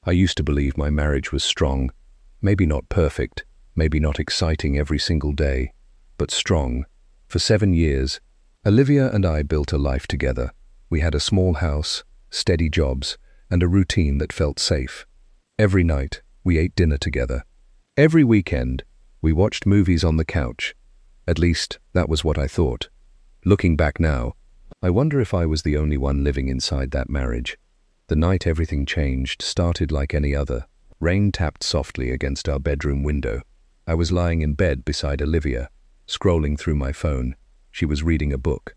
I used to believe my marriage was strong, maybe not perfect, maybe not exciting every single day, but strong. For 7 years, Olivia and I built a life together. We had a small house, steady jobs, and a routine that felt safe. Every night, we ate dinner together. Every weekend, we watched movies on the couch. At least, that was what I thought. Looking back now, I wonder if I was the only one living inside that marriage. The night everything changed started like any other. Rain tapped softly against our bedroom window. I was lying in bed beside Olivia, scrolling through my phone. She was reading a book.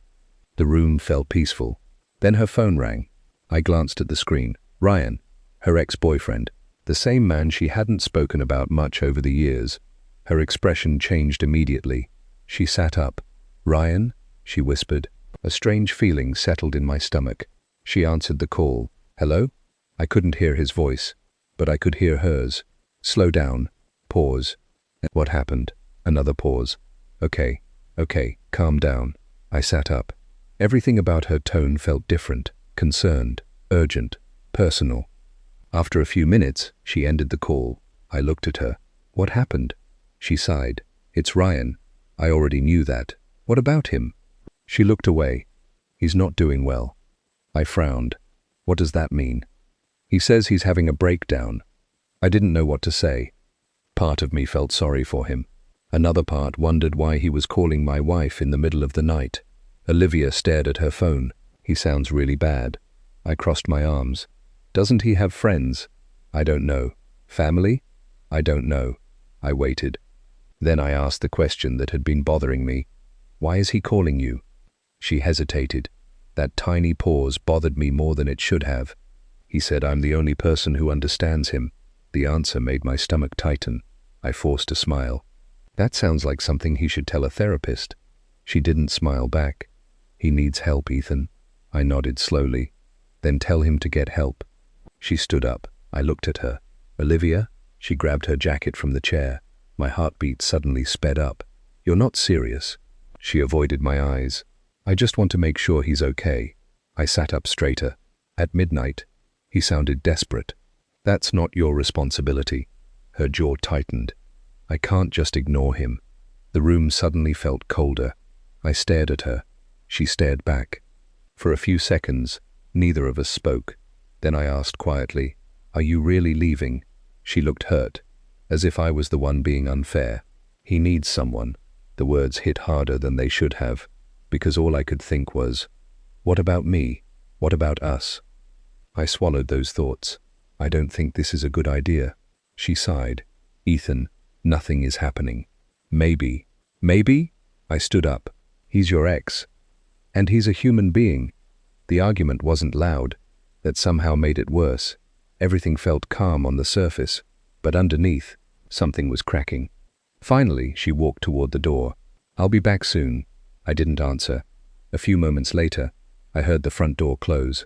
The room felt peaceful. Then her phone rang. I glanced at the screen. Ryan, her ex-boyfriend, the same man she hadn't spoken about much over the years. Her expression changed immediately. She sat up. "Ryan?" she whispered. A strange feeling settled in my stomach. She answered the call. "Hello?" I couldn't hear his voice, but I could hear hers. "Slow down. Pause." "What happened?" Another pause. Okay, calm down." I sat up. Everything about her tone felt different, concerned, urgent, personal. After a few minutes, she ended the call. I looked at her. "What happened?" She sighed. "It's Ryan. I already knew that. What about him?" She looked away. "He's not doing well." I frowned. "What does that mean?" "He says he's having a breakdown." I didn't know what to say. Part of me felt sorry for him. Another part wondered why he was calling my wife in the middle of the night. Olivia stared at her phone. "He sounds really bad." I crossed my arms. "Doesn't he have friends?" "I don't know." "Family?" "I don't know." I waited. Then I asked the question that had been bothering me. "Why is he calling you?" She hesitated. That tiny pause bothered me more than it should have. "He said I'm the only person who understands him." The answer made my stomach tighten. I forced a smile. "That sounds like something he should tell a therapist." She didn't smile back. "He needs help, Ethan." I nodded slowly. "Then tell him to get help." She stood up. I looked at her. "Olivia?" She grabbed her jacket from the chair. My heartbeat suddenly sped up. "You're not serious." She avoided my eyes. "I just want to make sure he's okay." I sat up straighter. "At midnight?" He sounded desperate. "That's not your responsibility." Her jaw tightened. "I can't just ignore him." The room suddenly felt colder. I stared at her. She stared back. For a few seconds, neither of us spoke. Then I asked quietly, "Are you really leaving?" She looked hurt, as if I was the one being unfair. "He needs someone." The words hit harder than they should have, because all I could think was, what about me? What about us? I swallowed those thoughts. "I don't think this is a good idea." She sighed. "Ethan, nothing is happening." Maybe. Maybe? I stood up. "He's your ex. And he's a human being." The argument wasn't loud. That somehow made it worse. Everything felt calm on the surface, but underneath, something was cracking. Finally, she walked toward the door. "I'll be back soon." I didn't answer. A few moments later, I heard the front door close.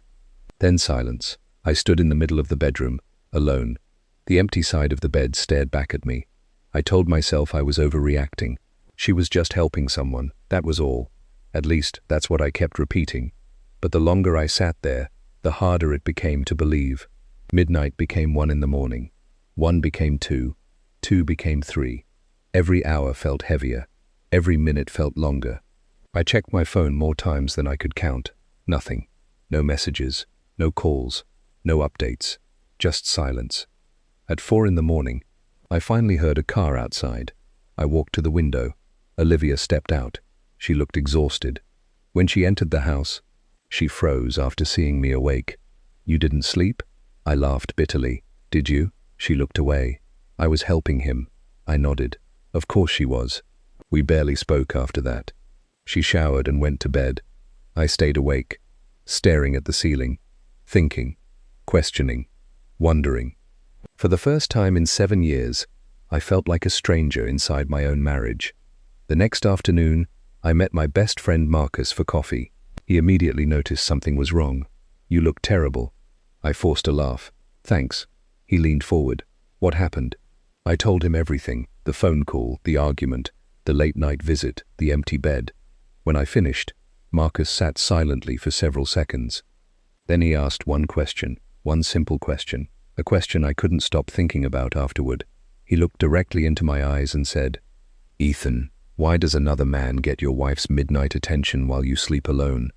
Then silence. I stood in the middle of the bedroom, alone. The empty side of the bed stared back at me. I told myself I was overreacting. She was just helping someone, that was all. At least, that's what I kept repeating. But the longer I sat there, the harder it became to believe. Midnight became 1 in the morning. 1 became 2. 2 became 3. Every hour felt heavier. Every minute felt longer. I checked my phone more times than I could count. Nothing. No messages. No calls. No updates. Just silence. At 4 in the morning, I finally heard a car outside. I walked to the window. Olivia stepped out. She looked exhausted. When she entered the house, she froze after seeing me awake. "You didn't sleep?" I laughed bitterly. "Did you?" She looked away. "I was helping him." I nodded. Of course she was. We barely spoke after that. She showered and went to bed. I stayed awake, staring at the ceiling, thinking, questioning, wondering. For the first time in 7 years, I felt like a stranger inside my own marriage. The next afternoon, I met my best friend Marcus for coffee. He immediately noticed something was wrong. "You look terrible." I forced a laugh. "Thanks." He leaned forward. "What happened?" I told him everything, the phone call, the argument, the late-night visit, the empty bed. When I finished, Marcus sat silently for several seconds. Then he asked one question, one simple question. a question I couldn't stop thinking about afterward. He looked directly into my eyes and said, "Ethan, why does another man get your wife's midnight attention while you sleep alone?"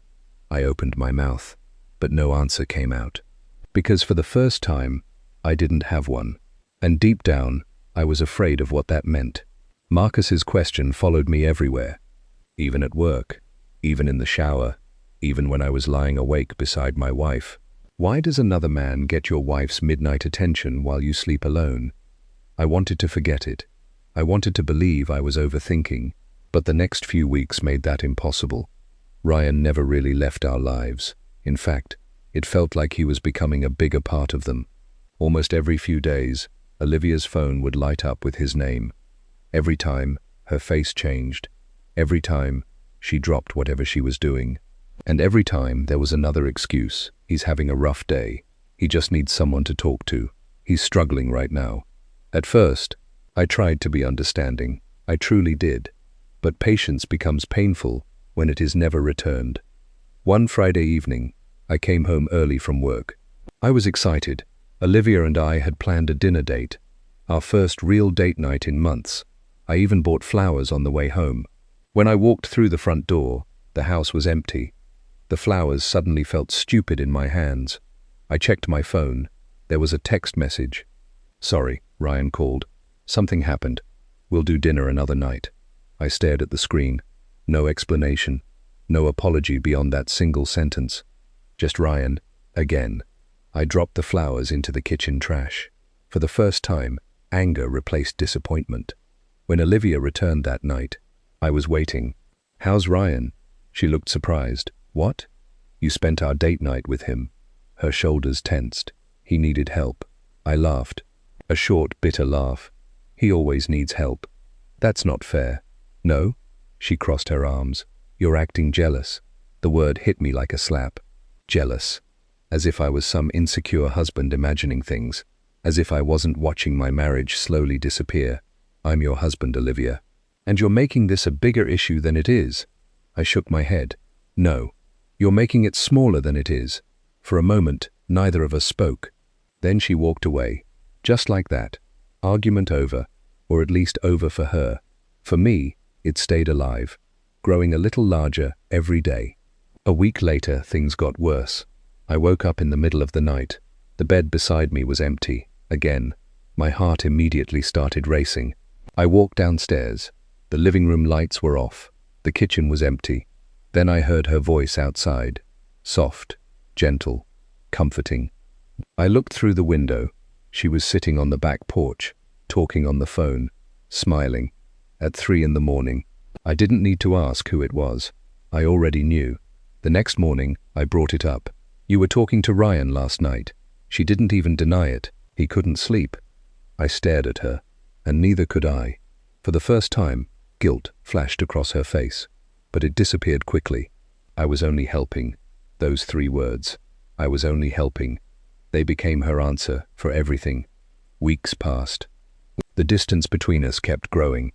I opened my mouth, but no answer came out. Because for the first time, I didn't have one. And deep down, I was afraid of what that meant. Marcus's question followed me everywhere, even at work, even in the shower, even when I was lying awake beside my wife. Why does another man get your wife's midnight attention while you sleep alone? I wanted to forget it. I wanted to believe I was overthinking, but the next few weeks made that impossible. Ryan never really left our lives. In fact, it felt like he was becoming a bigger part of them. Almost every few days, Olivia's phone would light up with his name. Every time, her face changed. Every time, she dropped whatever she was doing. And every time, there was another excuse. He's having a rough day. He just needs someone to talk to. He's struggling right now. At first, I tried to be understanding. I truly did. But patience becomes painful when it is never returned. One Friday evening, I came home early from work. I was excited. Olivia and I had planned a dinner date, our first real date night in months. I even bought flowers on the way home. When I walked through the front door, the house was empty. The flowers suddenly felt stupid in my hands. I checked my phone. There was a text message. "Sorry," Ryan called. "Something happened. We'll do dinner another night." I stared at the screen. No explanation. No apology beyond that single sentence. Just Ryan, again. I dropped the flowers into the kitchen trash. For the first time, anger replaced disappointment. When Olivia returned that night, I was waiting. "How's Ryan?" She looked surprised. "What? You spent our date night with him." Her shoulders tensed. "He needed help." I laughed. A short, bitter laugh. "He always needs help." "That's not fair." "No?" She crossed her arms. "You're acting jealous." The word hit me like a slap. Jealous. As if I was some insecure husband imagining things. As if I wasn't watching my marriage slowly disappear. "I'm your husband, Olivia. And you're making this a bigger issue than it is." I shook my head. "No. You're making it smaller than it is." For a moment, neither of us spoke. Then she walked away. Just like that. Argument over. Or at least over for her. For me, it stayed alive. Growing a little larger every day. A week later, things got worse. I woke up in the middle of the night. The bed beside me was empty. Again. My heart immediately started racing. I walked downstairs. The living room lights were off. The kitchen was empty. Then I heard her voice outside. Soft, gentle, comforting. I looked through the window. She was sitting on the back porch, talking on the phone, smiling. At 3 in the morning. I didn't need to ask who it was. I already knew. The next morning, I brought it up. "You were talking to Ryan last night." She didn't even deny it. He couldn't sleep. I stared at her, and neither could I. For the first time, guilt flashed across her face. But it disappeared quickly. I was only helping. Those 3 words. I was only helping. They became her answer for everything. Weeks passed. The distance between us kept growing.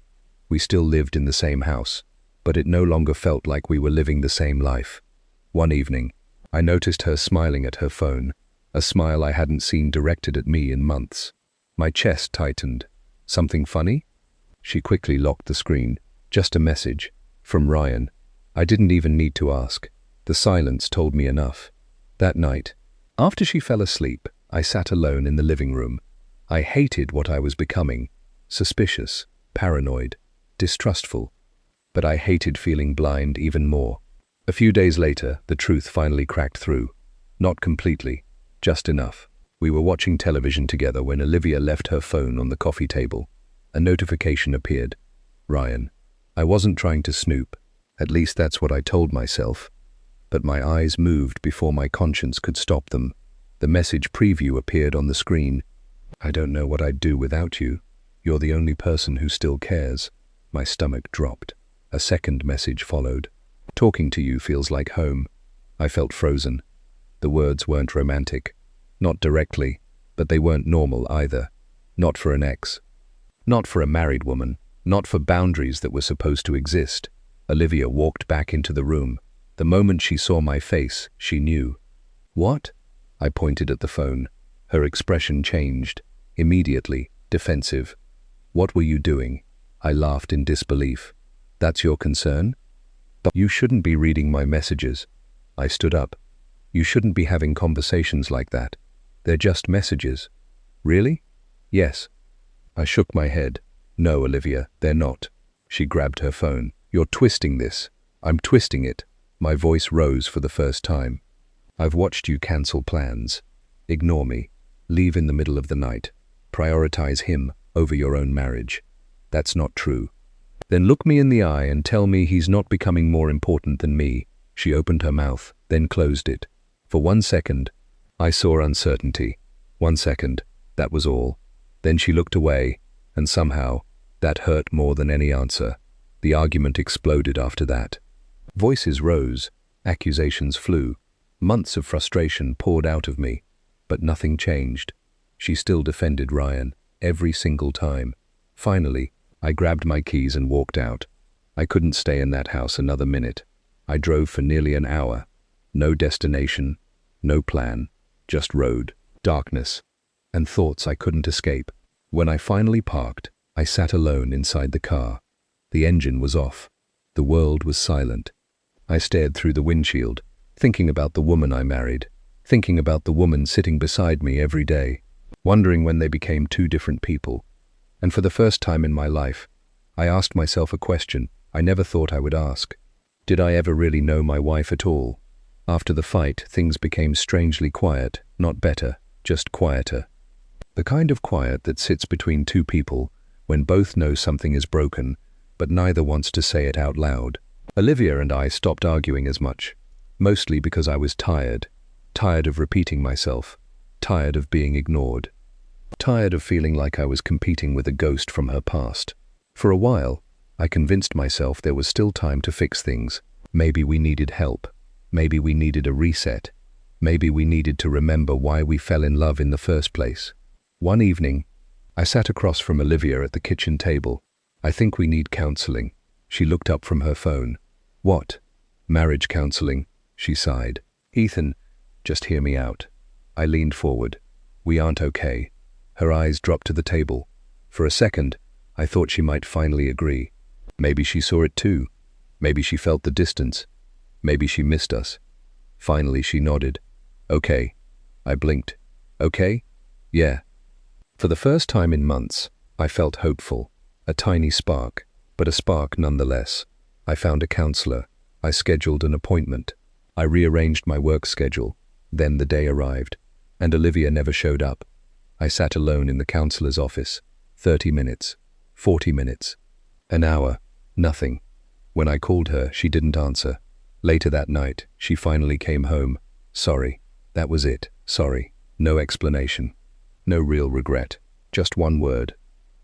We still lived in the same house, but it no longer felt like we were living the same life. One evening, I noticed her smiling at her phone, a smile I hadn't seen directed at me in months. My chest tightened. "Something funny?" She quickly locked the screen. "Just a message. From Ryan." I didn't even need to ask. The silence told me enough. That night, after she fell asleep, I sat alone in the living room. I hated what I was becoming. Suspicious, paranoid, distrustful. But I hated feeling blind even more. A few days later, the truth finally cracked through. Not completely, just enough. We were watching television together when Olivia left her phone on the coffee table. A notification appeared. Ryan. I wasn't trying to snoop. At least that's what I told myself. But my eyes moved before my conscience could stop them. The message preview appeared on the screen. "I don't know what I'd do without you. You're the only person who still cares." My stomach dropped. A second message followed. "Talking to you feels like home." I felt frozen. The words weren't romantic. Not directly, but they weren't normal either. Not for an ex. Not for a married woman. Not for boundaries that were supposed to exist. Olivia walked back into the room. The moment she saw my face, she knew. "What?" I pointed at the phone. Her expression changed. Immediately, defensive. "What were you doing?" I laughed in disbelief. "That's your concern?" "But you shouldn't be reading my messages." I stood up. "You shouldn't be having conversations like that. They're just messages." "Really?" "Yes." I shook my head. "No, Olivia, they're not." She grabbed her phone. "You're twisting this." "I'm twisting it." My voice rose for the first time. "I've watched you cancel plans. Ignore me. Leave in the middle of the night. Prioritize him over your own marriage. That's not true. Then look me in the eye and tell me he's not becoming more important than me." She opened her mouth, then closed it. For 1 second, I saw uncertainty. 1 second, that was all. Then she looked away, and somehow, that hurt more than any answer. The argument exploded after that. Voices rose, accusations flew. Months of frustration poured out of me, but nothing changed. She still defended Ryan, every single time. Finally, I grabbed my keys and walked out. I couldn't stay in that house another minute. I drove for nearly an hour. No destination, no plan, just road, darkness, and thoughts I couldn't escape. When I finally parked, I sat alone inside the car. The engine was off. The world was silent. I stared through the windshield, thinking about the woman I married, thinking about the woman sitting beside me every day, wondering when they became two different people. And for the first time in my life, I asked myself a question I never thought I would ask. Did I ever really know my wife at all? After the fight, things became strangely quiet, not better, just quieter. The kind of quiet that sits between two people when both know something is broken, but neither wants to say it out loud. Olivia and I stopped arguing as much, mostly because I was tired of repeating myself, tired of being ignored, tired of feeling like I was competing with a ghost from her past. For a while, I convinced myself there was still time to fix things. Maybe we needed help. Maybe we needed a reset. Maybe we needed to remember why we fell in love in the first place. One evening, I sat across from Olivia at the kitchen table. "I think we need counseling." She looked up from her phone. "What?" "Marriage counseling," she sighed. "Ethan, just hear me out." I leaned forward. "We aren't okay." Her eyes dropped to the table. For a second, I thought she might finally agree. Maybe she saw it too. Maybe she felt the distance. Maybe she missed us. Finally, she nodded. "Okay." I blinked. "Okay?" "Yeah." For the first time in months, I felt hopeful. A tiny spark, but a spark nonetheless. I found a counselor. I scheduled an appointment. I rearranged my work schedule. Then the day arrived, and Olivia never showed up. I sat alone in the counselor's office. 30 minutes. 40 minutes. An hour. Nothing. When I called her, she didn't answer. Later that night, she finally came home. "Sorry." That was it. Sorry. No explanation. No real regret. Just one word.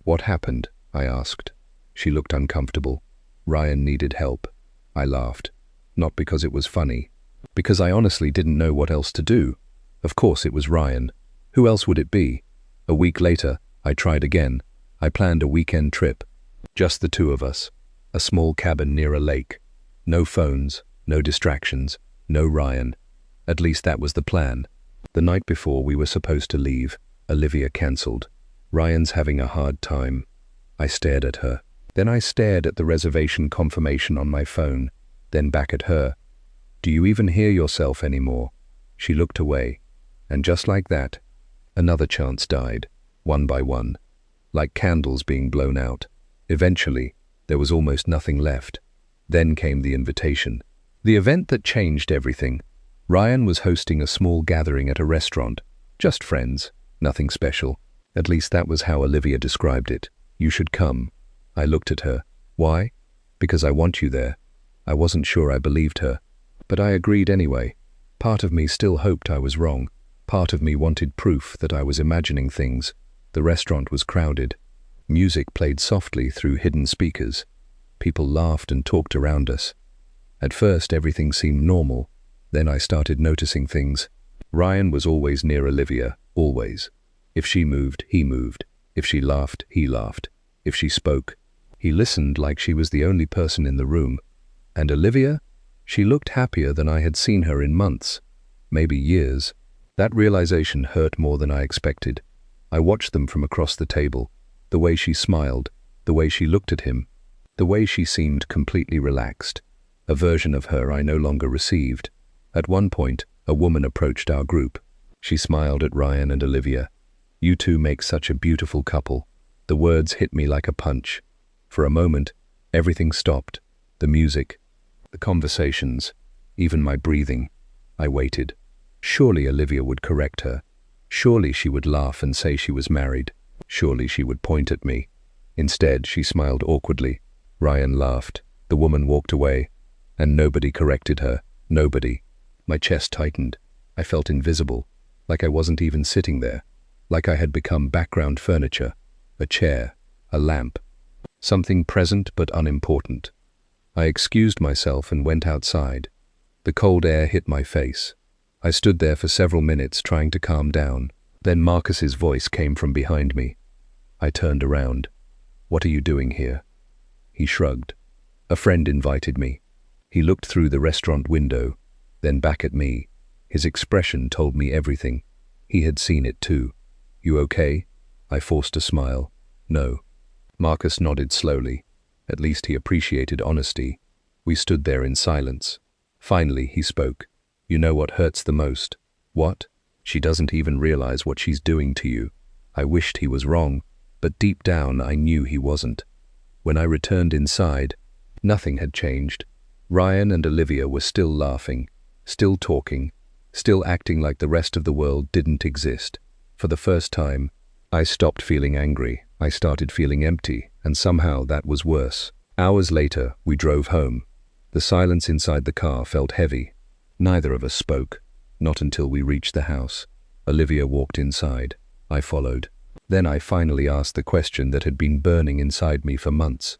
"What happened?" I asked. She looked uncomfortable. "Ryan needed help." I laughed. Not because it was funny. Because I honestly didn't know what else to do. Of course it was Ryan. Who else would it be? A week later, I tried again. I planned a weekend trip. Just the two of us. A small cabin near a lake. No phones, no distractions, no Ryan. At least that was the plan. The night before we were supposed to leave, Olivia cancelled. "Ryan's having a hard time." I stared at her. Then I stared at the reservation confirmation on my phone, then back at her. "Do you even hear yourself anymore?" She looked away, and just like that, another chance died, one by one, like candles being blown out. Eventually, there was almost nothing left. Then came the invitation. The event that changed everything. Ryan was hosting a small gathering at a restaurant. Just friends, nothing special. At least that was how Olivia described it. "You should come." I looked at her. "Why?" "Because I want you there." I wasn't sure I believed her, but I agreed anyway. Part of me still hoped I was wrong. Part of me wanted proof that I was imagining things. The restaurant was crowded. Music played softly through hidden speakers. People laughed and talked around us. At first, everything seemed normal. Then I started noticing things. Ryan was always near Olivia, always. If she moved, he moved. If she laughed, he laughed. If she spoke, he listened like she was the only person in the room. And Olivia? She looked happier than I had seen her in months, maybe years. That realization hurt more than I expected. I watched them from across the table, the way she smiled, the way she looked at him, the way she seemed completely relaxed, a version of her I no longer received. At one point, a woman approached our group. She smiled at Ryan and Olivia. "You two make such a beautiful couple." The words hit me like a punch. For a moment, everything stopped. The music, the conversations, even my breathing. I waited. Surely Olivia would correct her. Surely she would laugh and say she was married. Surely she would point at me. Instead, she smiled awkwardly. Ryan laughed. The woman walked away. And nobody corrected her. Nobody. My chest tightened. I felt invisible, like I wasn't even sitting there, like I had become background furniture, a chair, a lamp, something present but unimportant. I excused myself and went outside. The cold air hit my face. I stood there for several minutes trying to calm down. Then Marcus's voice came from behind me. I turned around. "What are you doing here?" He shrugged. "A friend invited me." He looked through the restaurant window, then back at me. His expression told me everything. He had seen it too. "You okay?" I forced a smile. "No." Marcus nodded slowly. At least he appreciated honesty. We stood there in silence. Finally, he spoke. "You know what hurts the most?" "What?" "She doesn't even realize what she's doing to you." I wished he was wrong, but deep down I knew he wasn't. When I returned inside, nothing had changed. Ryan and Olivia were still laughing, still talking, still acting like the rest of the world didn't exist. For the first time, I stopped feeling angry. I started feeling empty, and somehow that was worse. Hours later, we drove home. The silence inside the car felt heavy. Neither of us spoke, not until we reached the house. Olivia walked inside. I followed. Then I finally asked the question that had been burning inside me for months.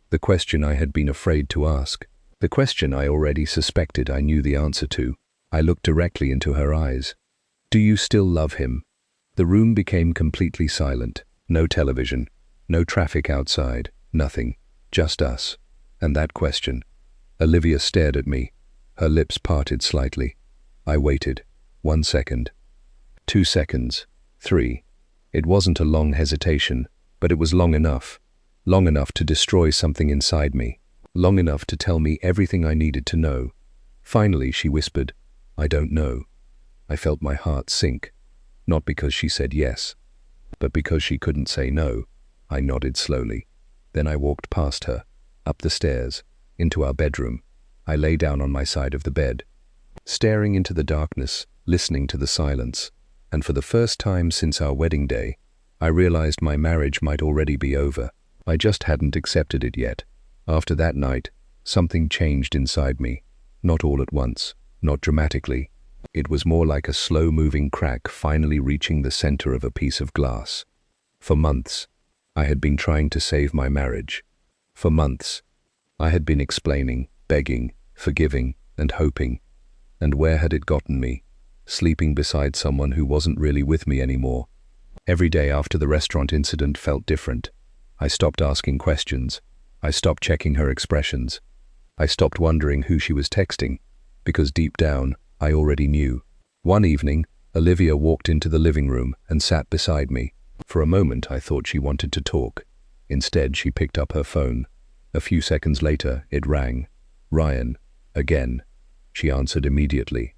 The question I had been afraid to ask. The question I already suspected I knew the answer to. I looked directly into her eyes. "Do you still love him?" The room became completely silent. No television, no traffic outside, nothing, just us. And that question. Olivia stared at me. Her lips parted slightly. I waited. 1 second. 2 seconds. 3. It wasn't a long hesitation, but it was long enough. Long enough to destroy something inside me. Long enough to tell me everything I needed to know. Finally, she whispered, "I don't know." I felt my heart sink. Not because she said yes, but because she couldn't say no. I nodded slowly. Then I walked past her, up the stairs, into our bedroom. I lay down on my side of the bed, staring into the darkness, listening to the silence. And for the first time since our wedding day, I realized my marriage might already be over. I just hadn't accepted it yet. After that night, something changed inside me. Not all at once, not dramatically. It was more like a slow-moving crack finally reaching the center of a piece of glass. For months, I had been trying to save my marriage. For months, I had been explaining, begging, forgiving, and hoping. And where had it gotten me? Sleeping beside someone who wasn't really with me anymore. Every day after the restaurant incident felt different. I stopped asking questions. I stopped checking her expressions. I stopped wondering who she was texting, because deep down, I already knew. One evening, Olivia walked into the living room and sat beside me. For a moment, I thought she wanted to talk. Instead, she picked up her phone. A few seconds later, it rang. "Ryan, again." She answered immediately.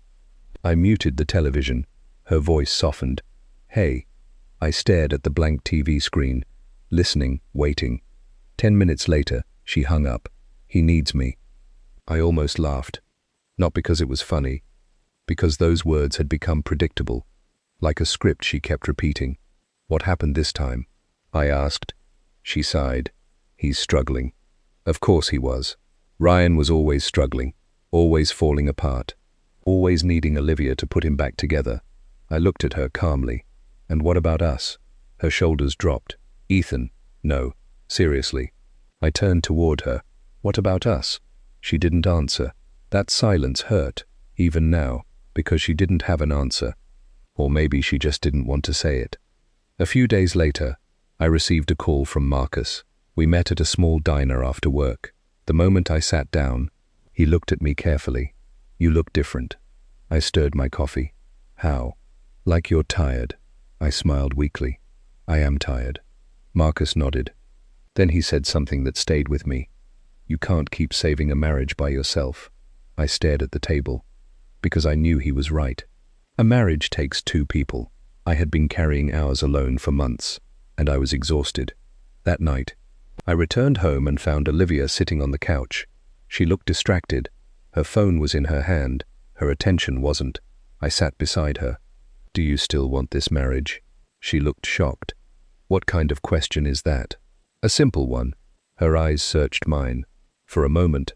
I muted the television. Her voice softened. "Hey." I stared at the blank TV screen, listening, waiting. 10 minutes later, she hung up. "He needs me." I almost laughed. Not because it was funny, because those words had become predictable, like a script she kept repeating. "What happened this time?" I asked. She sighed. "He's struggling." Of course he was. Ryan was always struggling, always falling apart, always needing Olivia to put him back together. I looked at her calmly. "And what about us?" Her shoulders dropped. "Ethan, no. Seriously." I turned toward her. "What about us?" She didn't answer. That silence hurt, even now, because she didn't have an answer. Or maybe she just didn't want to say it. A few days later, I received a call from Marcus. We met at a small diner after work. The moment I sat down, he looked at me carefully. "You look different." I stirred my coffee. "How?" Like you're tired. I smiled weakly. I am tired. Marcus nodded. Then he said something that stayed with me. You can't keep saving a marriage by yourself. I stared at the table, because I knew he was right. A marriage takes two people. I had been carrying ours alone for months, and I was exhausted. That night, I returned home and found Olivia sitting on the couch. She looked distracted. Her phone was in her hand. Her attention wasn't. I sat beside her. Do you still want this marriage? She looked shocked. What kind of question is that? A simple one. Her eyes searched mine. For a moment,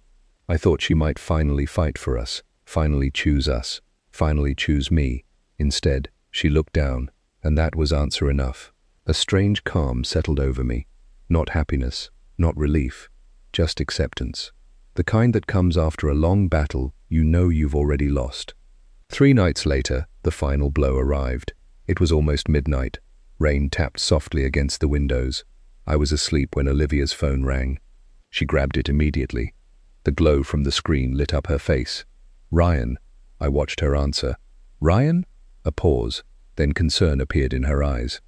I thought she might finally fight for us, finally choose us, finally choose me. Instead, she looked down, and that was answer enough. A strange calm settled over me. Not happiness, not relief, just acceptance. The kind that comes after a long battle you know you've already lost. 3 nights later, the final blow arrived. It was almost midnight. Rain tapped softly against the windows. I was asleep when Olivia's phone rang. She grabbed it immediately. The glow from the screen lit up her face. Ryan. I watched her answer. Ryan? A pause, then concern appeared in her eyes.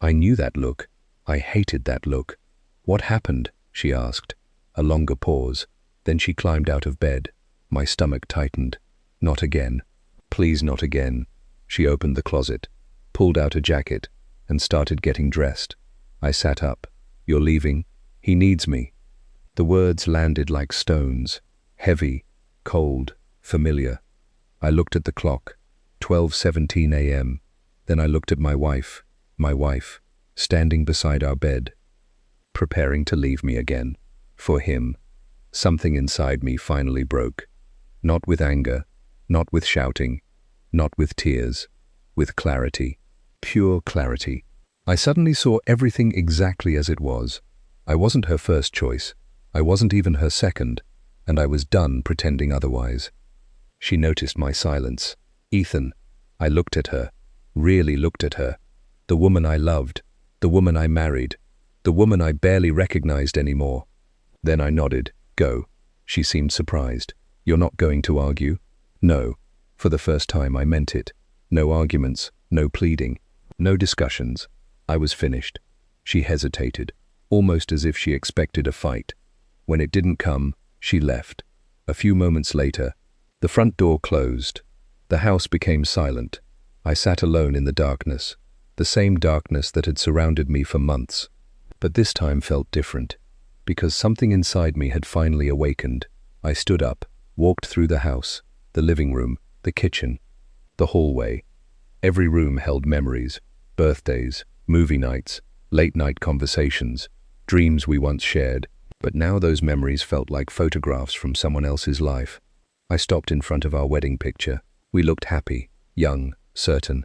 I knew that look. I hated that look. What happened? She asked. A longer pause. Then she climbed out of bed. My stomach tightened. Not again. Please, not again. She opened the closet, pulled out a jacket, and started getting dressed. I sat up. You're leaving? He needs me. The words landed like stones, heavy, cold, familiar. I looked at the clock, 12:17 a.m. Then I looked at my wife, standing beside our bed, preparing to leave me again. For him. Something inside me finally broke. Not with anger, not with shouting, not with tears, with clarity. Pure clarity. I suddenly saw everything exactly as it was. I wasn't her first choice. I wasn't even her second, and I was done pretending otherwise. She noticed my silence. Ethan. I looked at her, really looked at her. The woman I loved, the woman I married, the woman I barely recognized anymore. Then I nodded. Go. She seemed surprised. You're not going to argue? No. For the first time I meant it. No arguments, no pleading, no discussions. I was finished. She hesitated, almost as if she expected a fight. When it didn't come, she left. A few moments later, the front door closed. The house became silent. I sat alone in the darkness, the same darkness that had surrounded me for months. But this time felt different, because something inside me had finally awakened. I stood up, walked through the house, the living room, the kitchen, the hallway. Every room held memories, birthdays, movie nights, late-night conversations, dreams we once shared. But now those memories felt like photographs from someone else's life. I stopped in front of our wedding picture. We looked happy, young, certain.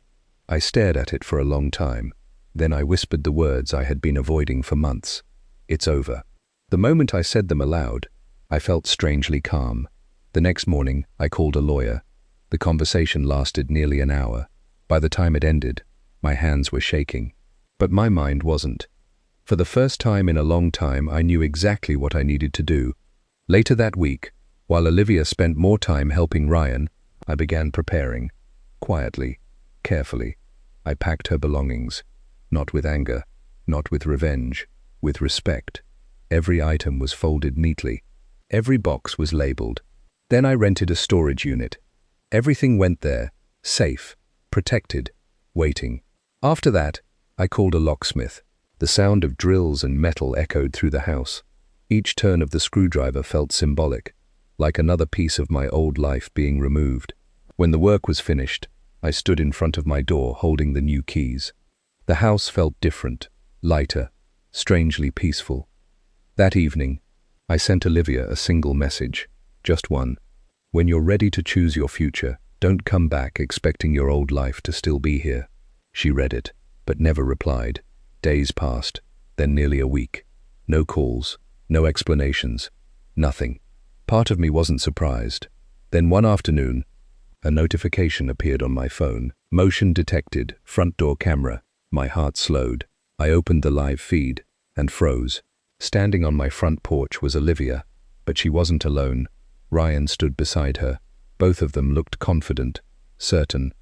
I stared at it for a long time. Then I whispered the words I had been avoiding for months. It's over. The moment I said them aloud, I felt strangely calm. The next morning, I called a lawyer. The conversation lasted nearly an hour. By the time it ended, my hands were shaking. But my mind wasn't. For the first time in a long time, I knew exactly what I needed to do. Later that week, while Olivia spent more time helping Ryan, I began preparing. Quietly, carefully. I packed her belongings. Not with anger, not with revenge, with respect. Every item was folded neatly. Every box was labeled. Then I rented a storage unit. Everything went there, safe, protected, waiting. After that, I called a locksmith. The sound of drills and metal echoed through the house. Each turn of the screwdriver felt symbolic, like another piece of my old life being removed. When the work was finished, I stood in front of my door holding the new keys. The house felt different, lighter, strangely peaceful. That evening, I sent Olivia a single message, just one. When you're ready to choose your future, don't come back expecting your old life to still be here. She read it, but never replied. Days passed, then nearly a week. No calls, no explanations, nothing. Part of me wasn't surprised. Then one afternoon, a notification appeared on my phone. Motion detected, front door camera. My heart slowed. I opened the live feed and froze. Standing on my front porch was Olivia, but she wasn't alone. Ryan stood beside her. Both of them looked confident, certain.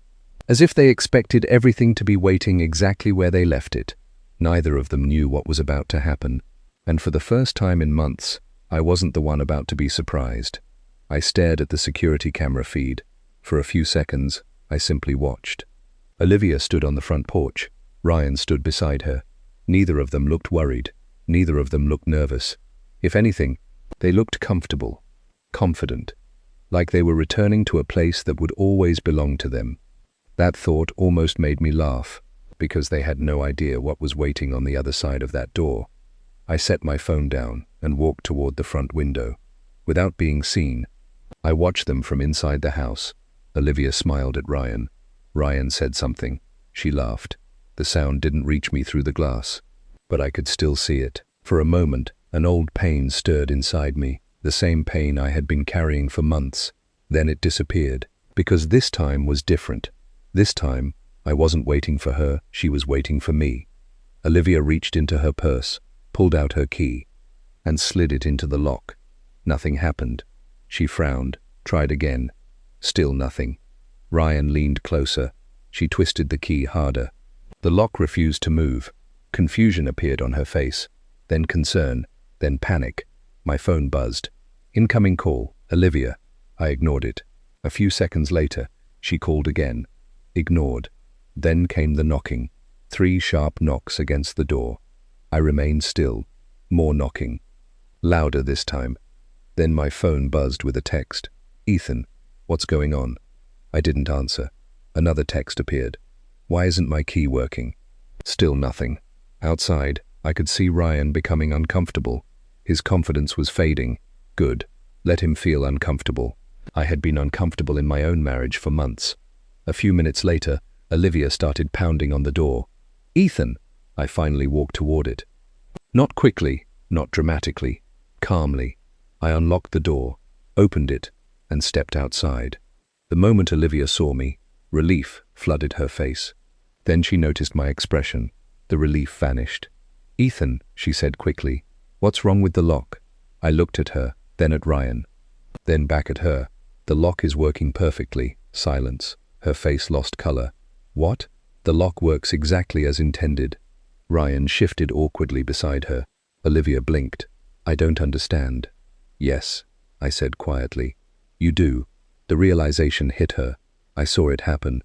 as if they expected everything to be waiting exactly where they left it. Neither of them knew what was about to happen, and for the first time in months, I wasn't the one about to be surprised. I stared at the security camera feed. For a few seconds, I simply watched. Olivia stood on the front porch. Ryan stood beside her. Neither of them looked worried. Neither of them looked nervous. If anything, they looked comfortable, confident, like they were returning to a place that would always belong to them. That thought almost made me laugh, because they had no idea what was waiting on the other side of that door. I set my phone down and walked toward the front window. Without being seen, I watched them from inside the house. Olivia smiled at Ryan. Ryan said something. She laughed. The sound didn't reach me through the glass, but I could still see it. For a moment, an old pain stirred inside me, the same pain I had been carrying for months. Then it disappeared, because this time was different. This time, I wasn't waiting for her, she was waiting for me. Olivia reached into her purse, pulled out her key, and slid it into the lock. Nothing happened. She frowned, tried again. Still nothing. Ryan leaned closer. She twisted the key harder. The lock refused to move. Confusion appeared on her face, then concern, then panic. My phone buzzed. Incoming call, Olivia. I ignored it. A few seconds later, she called again. Ignored. Then came the knocking. 3 sharp knocks against the door. I remained still. More knocking. Louder this time. Then my phone buzzed with a text. Ethan, what's going on? I didn't answer. Another text appeared. Why isn't my key working? Still nothing. Outside, I could see Ryan becoming uncomfortable. His confidence was fading. Good. Let him feel uncomfortable. I had been uncomfortable in my own marriage for months. A few minutes later, Olivia started pounding on the door. Ethan! I finally walked toward it. Not quickly, not dramatically, calmly. I unlocked the door, opened it, and stepped outside. The moment Olivia saw me, relief flooded her face. Then she noticed my expression. The relief vanished. Ethan, she said quickly, what's wrong with the lock? I looked at her, then at Ryan, then back at her. The lock is working perfectly. Silence. Her face lost color. What? The lock works exactly as intended. Ryan shifted awkwardly beside her. Olivia blinked. I don't understand. Yes, I said quietly. You do. The realization hit her. I saw it happen.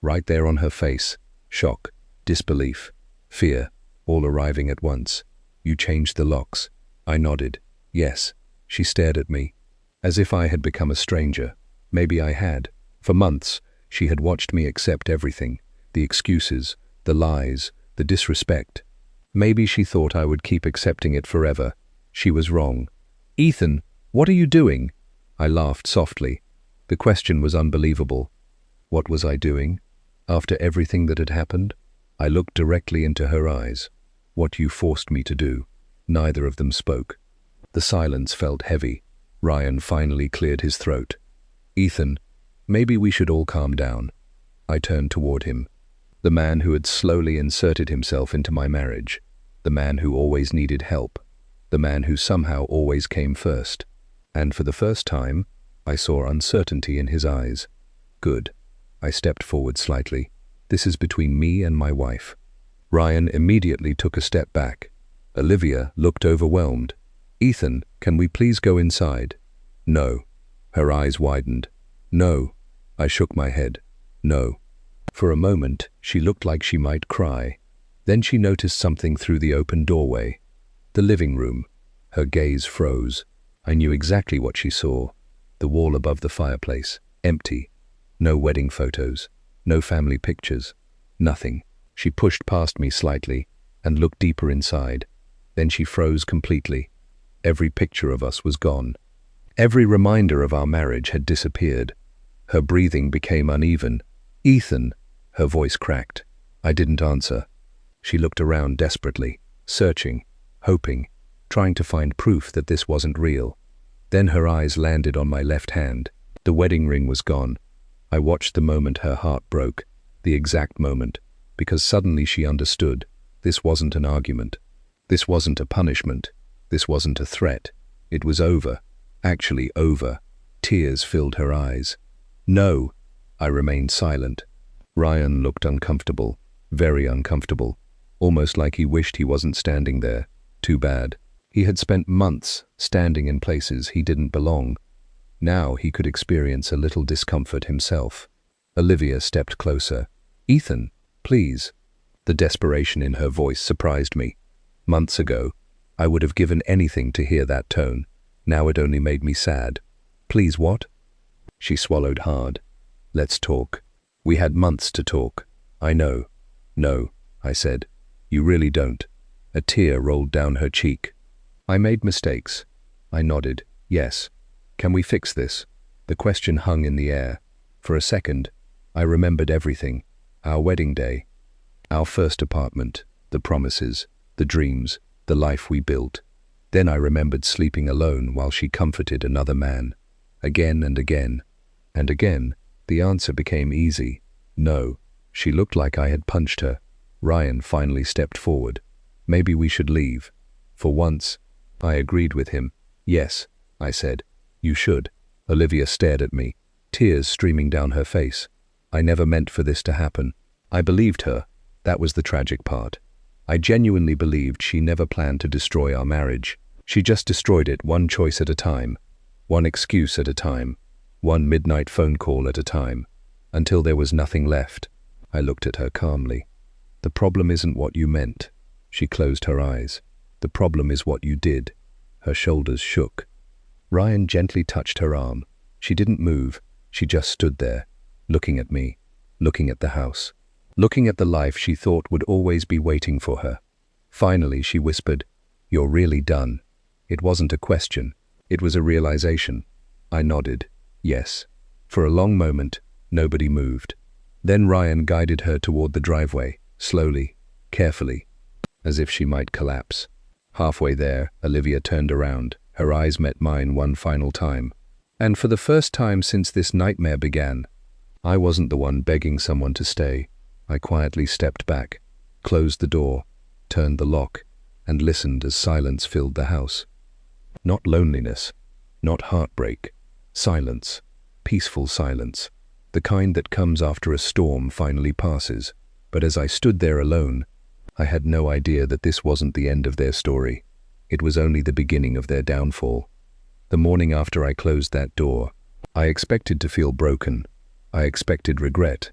Right there on her face. Shock, disbelief, fear, all arriving at once. You changed the locks. I nodded. Yes. She stared at me, as if I had become a stranger. Maybe I had. For months, she had watched me accept everything. The excuses, the lies, the disrespect. Maybe she thought I would keep accepting it forever. She was wrong. Ethan, what are you doing? I laughed softly. The question was unbelievable. What was I doing? After everything that had happened? I looked directly into her eyes. What you forced me to do. Neither of them spoke. The silence felt heavy. Ryan finally cleared his throat. Ethan, maybe we should all calm down. I turned toward him. The man who had slowly inserted himself into my marriage. The man who always needed help. The man who somehow always came first. And for the first time, I saw uncertainty in his eyes. Good. I stepped forward slightly. This is between me and my wife. Ryan immediately took a step back. Olivia looked overwhelmed. Ethan, can we please go inside? No. Her eyes widened. No. I shook my head. No. For a moment, she looked like she might cry. Then she noticed something through the open doorway. The living room. Her gaze froze. I knew exactly what she saw. The wall above the fireplace. Empty. No wedding photos. No family pictures. Nothing. She pushed past me slightly and looked deeper inside. Then she froze completely. Every picture of us was gone. Every reminder of our marriage had disappeared. Her breathing became uneven. Ethan, her voice cracked. I didn't answer. She looked around desperately, searching, hoping, trying to find proof that this wasn't real. Then her eyes landed on my left hand. The wedding ring was gone. I watched the moment her heart broke, the exact moment, because suddenly she understood. This wasn't an argument. This wasn't a punishment. This wasn't a threat. It was over. Actually over. Tears filled her eyes. No. I remained silent. Ryan looked uncomfortable, very uncomfortable, almost like he wished he wasn't standing there. Too bad. He had spent months standing in places he didn't belong. Now he could experience a little discomfort himself. Olivia stepped closer. "Ethan, please." The desperation in her voice surprised me. Months ago, I would have given anything to hear that tone. Now it only made me sad. "Please what?" She swallowed hard. "Let's talk." We had months to talk. I know. "No," I said. "You really don't." A tear rolled down her cheek. "I made mistakes." I nodded. "Yes. Can we fix this?" The question hung in the air. For a second, I remembered everything. Our wedding day, our first apartment, the promises, the dreams, the life we built. Then I remembered sleeping alone while she comforted another man. Again and again. And again, the answer became easy. No. She looked like I had punched her. Ryan finally stepped forward. "Maybe we should leave." For once, I agreed with him. "Yes," I said. "You should." Olivia stared at me, tears streaming down her face. I never meant for this to happen. I believed her. That was the tragic part. I genuinely believed she never planned to destroy our marriage. She just destroyed it one choice at a time, one excuse at a time, one midnight phone call at a time, until there was nothing left. I looked at her calmly. "The problem isn't what you meant." She closed her eyes. "The problem is what you did." Her shoulders shook. Ryan gently touched her arm. She didn't move. She just stood there, looking at me, looking at the house, looking at the life she thought would always be waiting for her. Finally, she whispered, "You're really done." It wasn't a question. It was a realization. I nodded. Yes. For a long moment, nobody moved. Then Ryan guided her toward the driveway, slowly, carefully, as if she might collapse. Halfway there, Olivia turned around. Her eyes met mine one final time. And for the first time since this nightmare began, I wasn't the one begging someone to stay. I quietly stepped back, closed the door, turned the lock, and listened as silence filled the house. Not loneliness, not heartbreak. Silence. Peaceful silence. The kind that comes after a storm finally passes. But as I stood there alone, I had no idea that this wasn't the end of their story. It was only the beginning of their downfall. The morning after I closed that door, I expected to feel broken. I expected regret.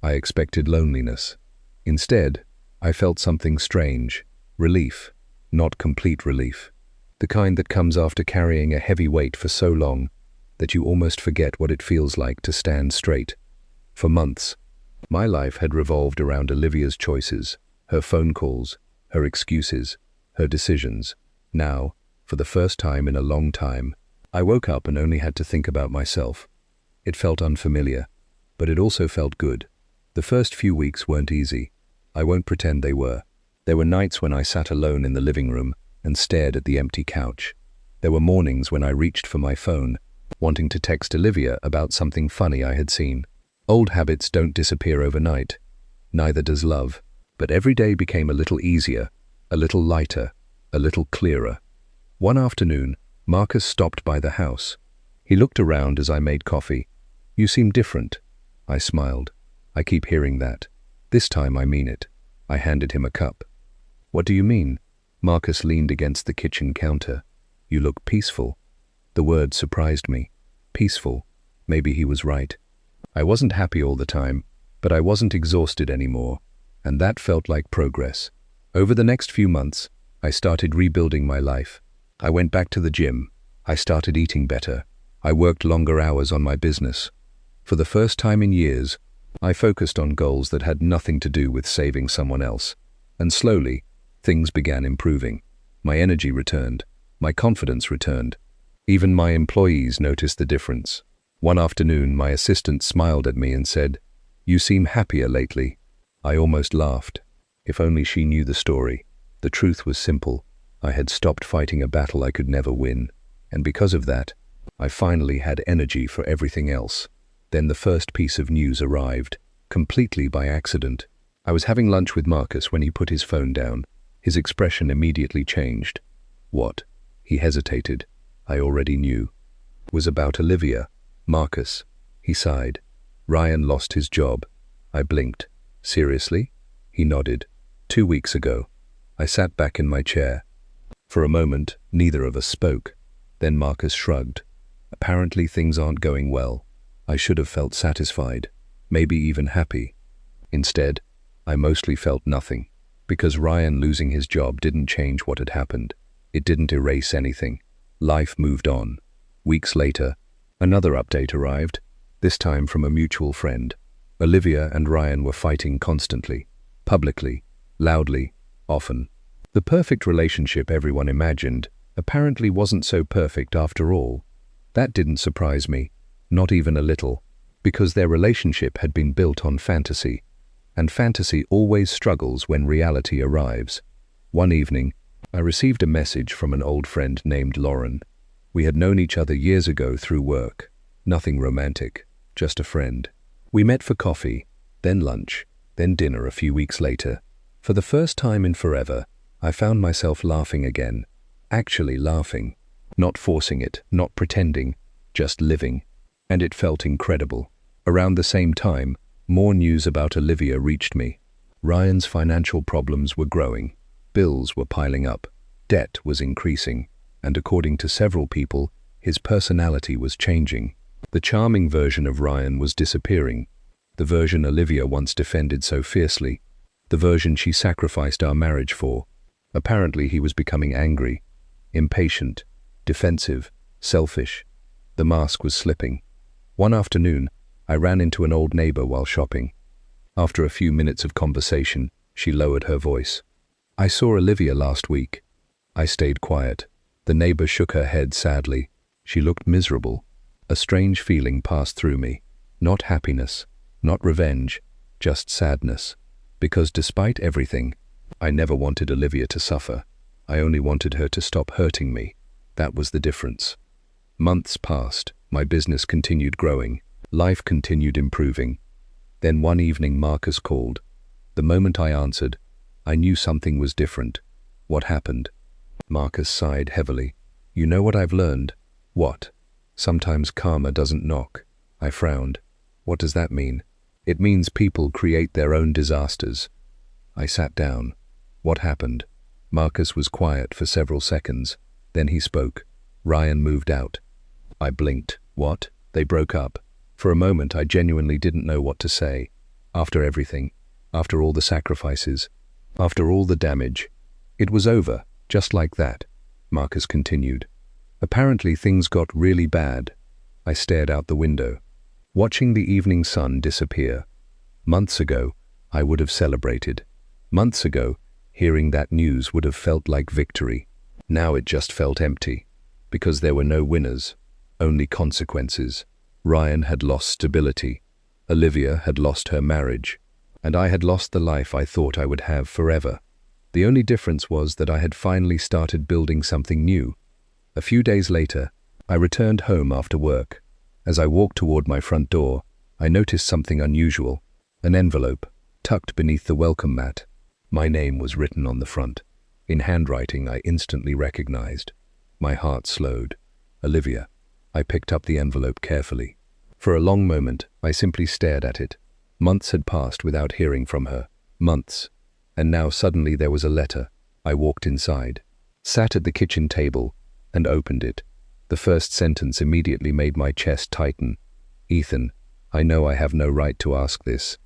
I expected loneliness. Instead, I felt something strange. Relief. Not complete relief. The kind that comes after carrying a heavy weight for so long that you almost forget what it feels like to stand straight. For months, my life had revolved around Olivia's choices, her phone calls, her excuses, her decisions. Now, for the first time in a long time, I woke up and only had to think about myself. It felt unfamiliar, but it also felt good. The first few weeks weren't easy. I won't pretend they were. There were nights when I sat alone in the living room and stared at the empty couch. There were mornings when I reached for my phone, wanting to text Olivia about something funny I had seen. Old habits don't disappear overnight. Neither does love. But every day became a little easier, a little lighter, a little clearer. One afternoon, Marcus stopped by the house. He looked around as I made coffee. "You seem different." I smiled. "I keep hearing that. This time I mean it." I handed him a cup. "What do you mean?" Marcus leaned against the kitchen counter. "You look peaceful." The word surprised me. Peaceful. Maybe he was right. I wasn't happy all the time, but I wasn't exhausted anymore, and that felt like progress. Over the next few months, I started rebuilding my life. I went back to the gym. I started eating better. I worked longer hours on my business. For the first time in years, I focused on goals that had nothing to do with saving someone else. And slowly, things began improving. My energy returned. My confidence returned. Even my employees noticed the difference. One afternoon, my assistant smiled at me and said, "You seem happier lately." I almost laughed. If only she knew the story. The truth was simple. I had stopped fighting a battle I could never win. And because of that, I finally had energy for everything else. Then the first piece of news arrived, completely by accident. I was having lunch with Marcus when he put his phone down. His expression immediately changed. "What?" He hesitated. I already knew. It was about Olivia. "Marcus." He sighed. "Ryan lost his job." I blinked. Seriously? He nodded. 2 weeks ago. I sat back in my chair. For a moment, neither of us spoke. Then Marcus shrugged. Apparently things aren't going well. I should have felt satisfied, maybe even happy. Instead, I mostly felt nothing, because Ryan losing his job didn't change what had happened. It didn't erase anything. Life moved on. Weeks later, another update arrived, this time from a mutual friend. Olivia and Ryan were fighting constantly, publicly, loudly, often. The perfect relationship everyone imagined apparently wasn't so perfect after all. That didn't surprise me, not even a little, because their relationship had been built on fantasy, and fantasy always struggles when reality arrives. One evening, I received a message from an old friend named Lauren. We had known each other years ago through work. Nothing romantic, just a friend. We met for coffee, then lunch, then dinner a few weeks later. For the first time in forever, I found myself laughing again. Actually laughing. Not forcing it, not pretending, just living. And it felt incredible. Around the same time, more news about Olivia reached me. Ryan's financial problems were growing. Bills were piling up. Debt was increasing. And according to several people, his personality was changing. The charming version of Ryan was disappearing. The version Olivia once defended so fiercely. The version she sacrificed our marriage for. Apparently he was becoming angry, impatient, defensive, selfish. The mask was slipping. One afternoon, I ran into an old neighbor while shopping. After a few minutes of conversation, she lowered her voice. "I saw Olivia last week." I stayed quiet. The neighbor shook her head sadly. She looked miserable. A strange feeling passed through me. Not happiness, not revenge, just sadness. Because despite everything, I never wanted Olivia to suffer. I only wanted her to stop hurting me. That was the difference. Months passed. My business continued growing. Life continued improving. Then one evening Marcus called. The moment I answered, I knew something was different. What happened? Marcus sighed heavily. "You know what I've learned?" "What?" "Sometimes karma doesn't knock." I frowned. "What does that mean?" "It means people create their own disasters." I sat down. "What happened?" Marcus was quiet for several seconds. Then he spoke. "Ryan moved out." I blinked. "What?" "They broke up." For a moment I genuinely didn't know what to say. After everything, after all the sacrifices, after all the damage, it was over, just like that. Marcus continued. "Apparently things got really bad." I stared out the window, watching the evening sun disappear. Months ago, I would have celebrated. Months ago, hearing that news would have felt like victory. Now it just felt empty, because there were no winners, only consequences. Ryan had lost stability, Olivia had lost her marriage, and I had lost the life I thought I would have forever. The only difference was that I had finally started building something new. A few days later, I returned home after work. As I walked toward my front door, I noticed something unusual. An envelope, tucked beneath the welcome mat. My name was written on the front, in handwriting I instantly recognized. My heart slowed. Olivia. I picked up the envelope carefully. For a long moment, I simply stared at it. Months had passed without hearing from her. Months. And now suddenly there was a letter. I walked inside, sat at the kitchen table, and opened it. The first sentence immediately made my chest tighten. "Ethan, I know I have no right to ask this,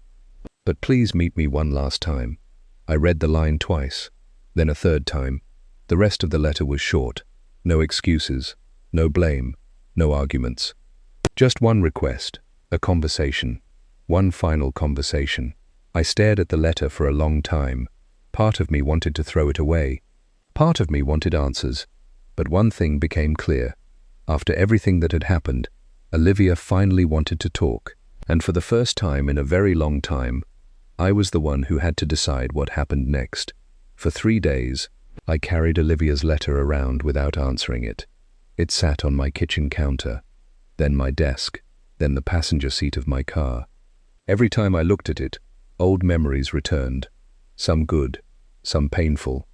but please meet me one last time." I read the line twice, then a third time. The rest of the letter was short. No excuses, no blame, no arguments. Just one request, a conversation. One final conversation. I stared at the letter for a long time. Part of me wanted to throw it away. Part of me wanted answers. But one thing became clear. After everything that had happened, Olivia finally wanted to talk. And for the first time in a very long time, I was the one who had to decide what happened next. For 3 days, I carried Olivia's letter around without answering it. It sat on my kitchen counter, then my desk, then the passenger seat of my car. Every time I looked at it, old memories returned. Some good, some painful,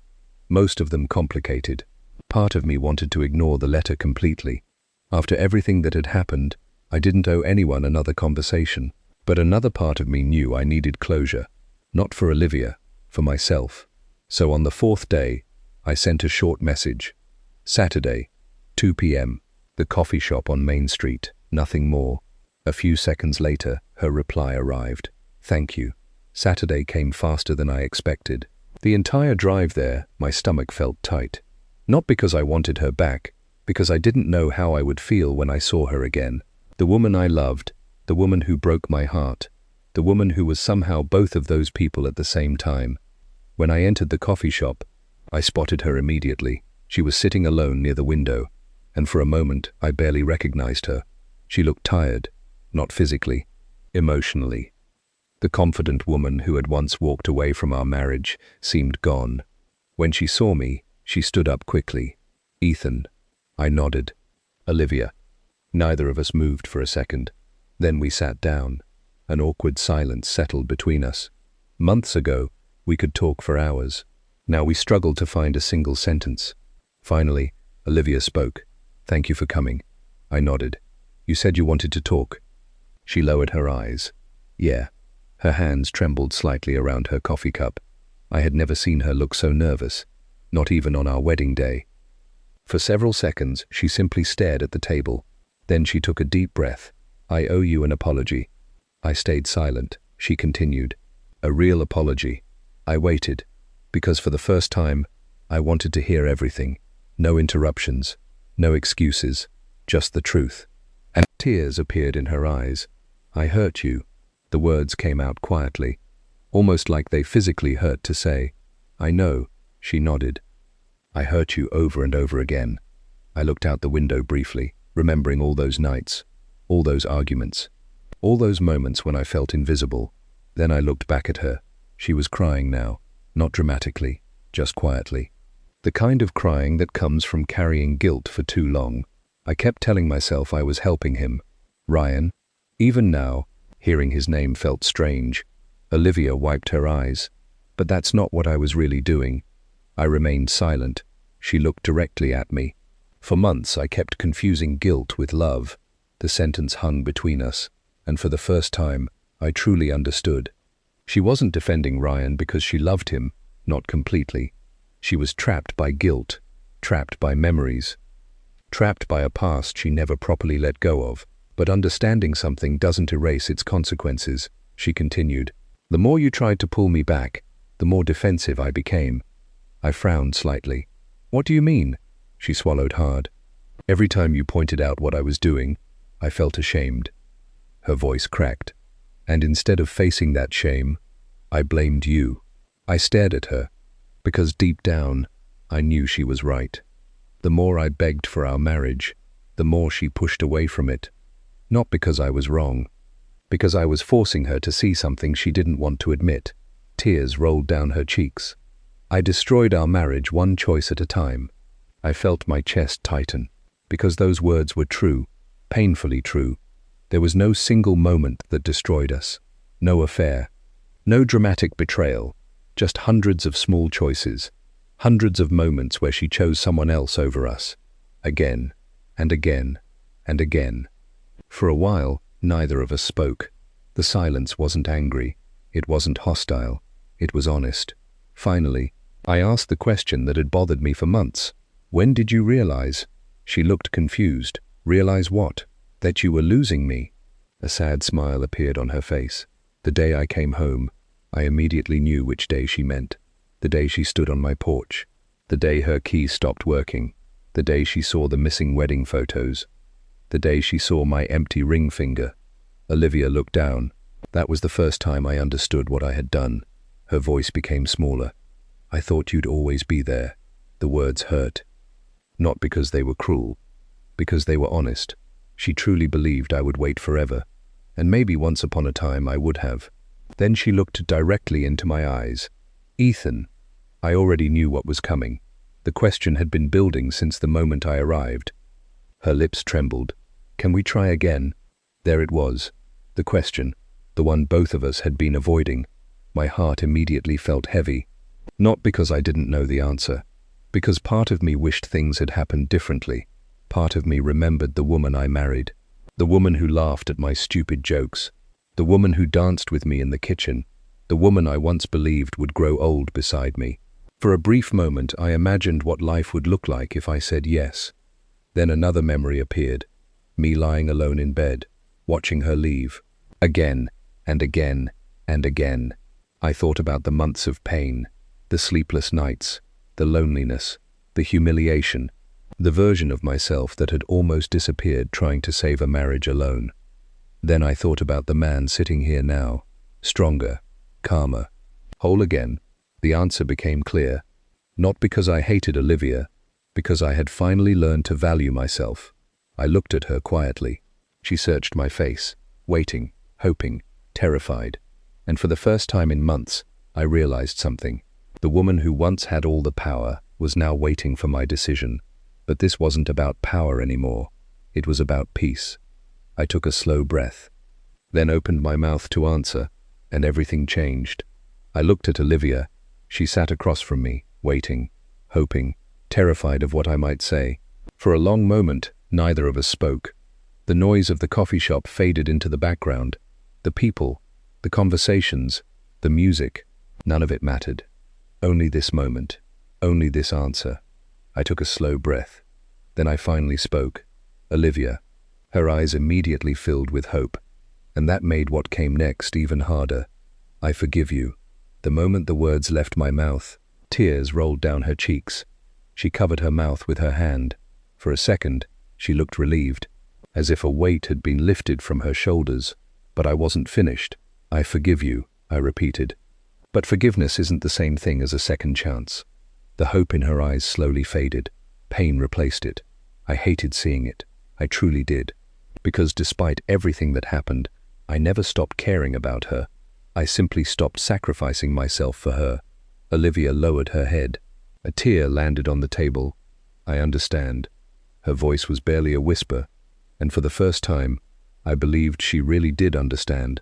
most of them complicated. Part of me wanted to ignore the letter completely. After everything that had happened, I didn't owe anyone another conversation. But another part of me knew I needed closure. Not for Olivia, for myself. So on the fourth day, I sent a short message. Saturday, 2 p.m., the coffee shop on Main Street, nothing more. A few seconds later, her reply arrived. Thank you. Saturday came faster than I expected. The entire drive there, my stomach felt tight. Not because I wanted her back, because I didn't know how I would feel when I saw her again. The woman I loved, the woman who broke my heart, the woman who was somehow both of those people at the same time. When I entered the coffee shop, I spotted her immediately. She was sitting alone near the window, and for a moment I barely recognized her. She looked tired, not physically, emotionally. The confident woman who had once walked away from our marriage seemed gone. When she saw me, she stood up quickly. Ethan. I nodded. Olivia. Neither of us moved for a second. Then we sat down. An awkward silence settled between us. Months ago, we could talk for hours. Now we struggled to find a single sentence. Finally, Olivia spoke. Thank you for coming. I nodded. You said you wanted to talk. She lowered her eyes. Yeah. Her hands trembled slightly around her coffee cup. I had never seen her look so nervous, not even on our wedding day. For several seconds, she simply stared at the table. Then she took a deep breath. I owe you an apology. I stayed silent. She continued. A real apology. I waited, because for the first time, I wanted to hear everything. No interruptions, no excuses, just the truth. And tears appeared in her eyes. I hurt you. The words came out quietly, almost like they physically hurt to say. I know, she nodded. I hurt you over and over again. I looked out the window briefly, remembering all those nights, all those arguments, all those moments when I felt invisible. Then I looked back at her. She was crying now, not dramatically, just quietly. The kind of crying that comes from carrying guilt for too long. I kept telling myself I was helping him. Ryan. Even now, hearing his name felt strange. Olivia wiped her eyes. But that's not what I was really doing. I remained silent. She looked directly at me. For months I kept confusing guilt with love. The sentence hung between us, and for the first time, I truly understood. She wasn't defending Ryan because she loved him, not completely. She was trapped by guilt, trapped by memories, trapped by a past she never properly let go of. But understanding something doesn't erase its consequences, she continued. The more you tried to pull me back, the more defensive I became. I frowned slightly. What do you mean? She swallowed hard. Every time you pointed out what I was doing, I felt ashamed. Her voice cracked. And instead of facing that shame, I blamed you. I stared at her, because deep down, I knew she was right. The more I begged for our marriage, the more she pushed away from it. Not because I was wrong, because I was forcing her to see something she didn't want to admit. Tears rolled down her cheeks. I destroyed our marriage one choice at a time. I felt my chest tighten, because those words were true, painfully true. There was no single moment that destroyed us. No affair. No dramatic betrayal. Just hundreds of small choices. Hundreds of moments where she chose someone else over us. Again, and again, and again. For a while, neither of us spoke. The silence wasn't angry. It wasn't hostile. It was honest. Finally, I asked the question that had bothered me for months. When did you realize? She looked confused. Realize what? That you were losing me. A sad smile appeared on her face. The day I came home, I immediately knew which day she meant. The day she stood on my porch. The day her key stopped working. The day she saw the missing wedding photos. The day she saw my empty ring finger. Olivia looked down. That was the first time I understood what I had done. Her voice became smaller. I thought you'd always be there. The words hurt. Not because they were cruel, because they were honest. She truly believed I would wait forever. And maybe once upon a time I would have. Then she looked directly into my eyes. Ethan. I already knew what was coming. The question had been building since the moment I arrived. Her lips trembled. Can we try again? There it was. The question. The one both of us had been avoiding. My heart immediately felt heavy. Not because I didn't know the answer. Because part of me wished things had happened differently. Part of me remembered the woman I married. The woman who laughed at my stupid jokes. The woman who danced with me in the kitchen. The woman I once believed would grow old beside me. For a brief moment, I imagined what life would look like if I said yes. Then another memory appeared. Me lying alone in bed, watching her leave. Again, and again, and again. I thought about the months of pain, the sleepless nights, the loneliness, the humiliation, the version of myself that had almost disappeared trying to save a marriage alone. Then I thought about the man sitting here now, stronger, calmer, whole again. The answer became clear. Not because I hated Olivia, because I had finally learned to value myself. I looked at her quietly. She searched my face, waiting, hoping, terrified. And for the first time in months, I realized something. The woman who once had all the power was now waiting for my decision. But this wasn't about power anymore. It was about peace. I took a slow breath, then opened my mouth to answer, and everything changed. I looked at Olivia. She sat across from me, waiting, hoping, terrified of what I might say. For a long moment, neither of us spoke. The noise of the coffee shop faded into the background. The people, the conversations, the music, none of it mattered. Only this moment, only this answer. I took a slow breath. Then I finally spoke. Olivia. Her eyes immediately filled with hope, and that made what came next even harder. I forgive you. The moment the words left my mouth, tears rolled down her cheeks. She covered her mouth with her hand. For a second, she looked relieved, as if a weight had been lifted from her shoulders. But I wasn't finished. I forgive you, I repeated. But forgiveness isn't the same thing as a second chance. The hope in her eyes slowly faded. Pain replaced it. I hated seeing it. I truly did. Because despite everything that happened, I never stopped caring about her. I simply stopped sacrificing myself for her. Olivia lowered her head. A tear landed on the table. I understand. Her voice was barely a whisper, and for the first time, I believed she really did understand.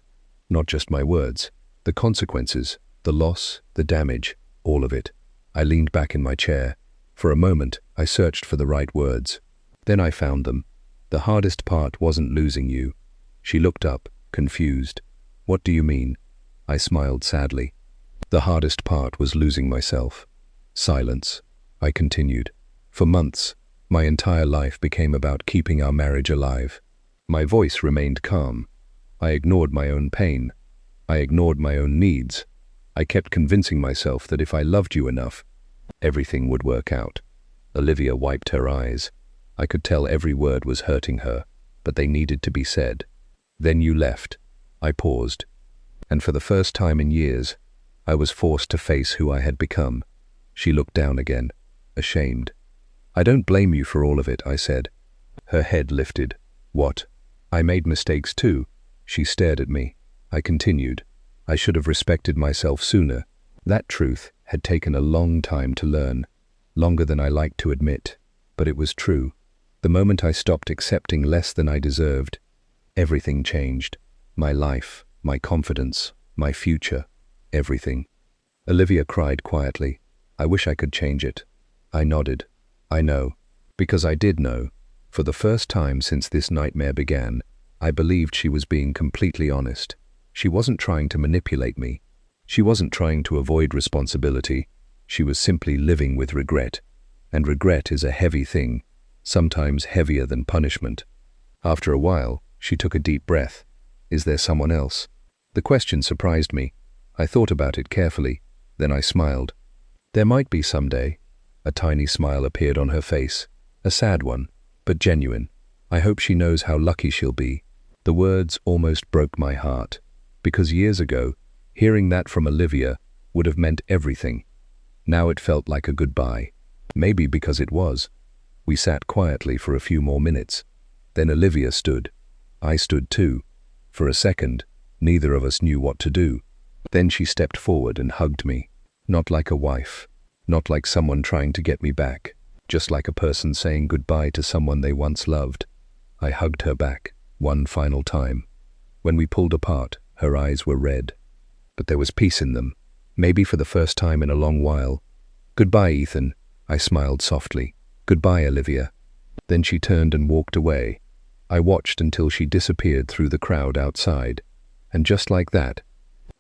Not just my words. The consequences, the loss, the damage, all of it. I leaned back in my chair. For a moment, I searched for the right words. Then I found them. The hardest part wasn't losing you. She looked up, confused. What do you mean? I smiled sadly. The hardest part was losing myself. Silence. I continued. For months, my entire life became about keeping our marriage alive. My voice remained calm. I ignored my own pain. I ignored my own needs. I kept convincing myself that if I loved you enough, everything would work out. Olivia wiped her eyes. I could tell every word was hurting her, but they needed to be said. Then you left. I paused. And for the first time in years, I was forced to face who I had become. She looked down again, ashamed. I don't blame you for all of it, I said. Her head lifted. What? I made mistakes too. She stared at me. I continued. I should have respected myself sooner. That truth had taken a long time to learn, longer than I liked to admit, but it was true. The moment I stopped accepting less than I deserved, everything changed. My life, my confidence, my future, everything. Olivia cried quietly. I wish I could change it. I nodded. I know. Because I did know. For the first time since this nightmare began, I believed she was being completely honest. She wasn't trying to manipulate me. She wasn't trying to avoid responsibility. She was simply living with regret. And regret is a heavy thing, sometimes heavier than punishment. After a while, she took a deep breath. Is there someone else? The question surprised me. I thought about it carefully. Then I smiled. There might be someday. A tiny smile appeared on her face. A sad one, but genuine. I hope she knows how lucky she'll be. The words almost broke my heart. Because years ago, hearing that from Olivia would have meant everything. Now it felt like a goodbye. Maybe because it was. We sat quietly for a few more minutes. Then Olivia stood. I stood too. For a second, neither of us knew what to do. Then she stepped forward and hugged me. Not like a wife. Not like someone trying to get me back. Just like a person saying goodbye to someone they once loved. I hugged her back, one final time. When we pulled apart, her eyes were red. But there was peace in them, maybe for the first time in a long while. Goodbye, Ethan, I smiled softly. Goodbye, Olivia. Then she turned and walked away. I watched until she disappeared through the crowd outside. And just like that,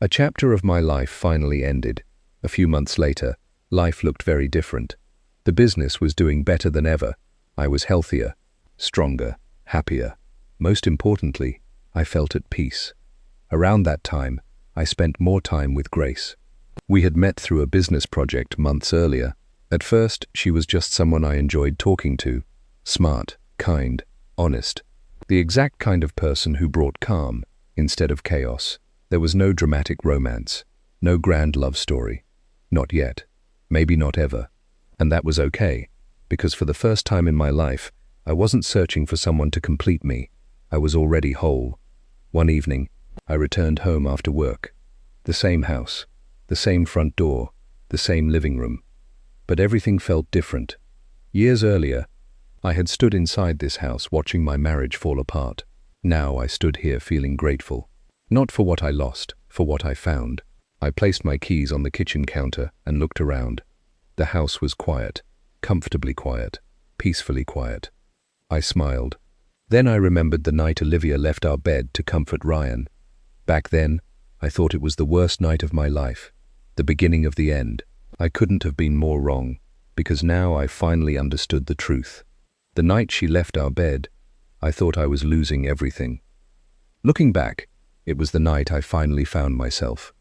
a chapter of my life finally ended. A few months later, life looked very different. The business was doing better than ever. I was healthier, stronger, happier. Most importantly, I felt at peace. Around that time, I spent more time with Grace. We had met through a business project months earlier. At first, she was just someone I enjoyed talking to. Smart, kind, honest. The exact kind of person who brought calm instead of chaos. There was no dramatic romance, no grand love story. Not yet. Maybe not ever. And that was okay, because for the first time in my life, I wasn't searching for someone to complete me. I was already whole. One evening, I returned home after work. The same house, the same front door, the same living room. But everything felt different. Years earlier, I had stood inside this house watching my marriage fall apart. Now I stood here feeling grateful. Not for what I lost, for what I found. I placed my keys on the kitchen counter and looked around. The house was quiet, comfortably quiet, peacefully quiet. I smiled. Then I remembered the night Olivia left our bed to comfort Ryan. Back then, I thought it was the worst night of my life, the beginning of the end. I couldn't have been more wrong, because now I finally understood the truth. The night she left our bed, I thought I was losing everything. Looking back, it was the night I finally found myself.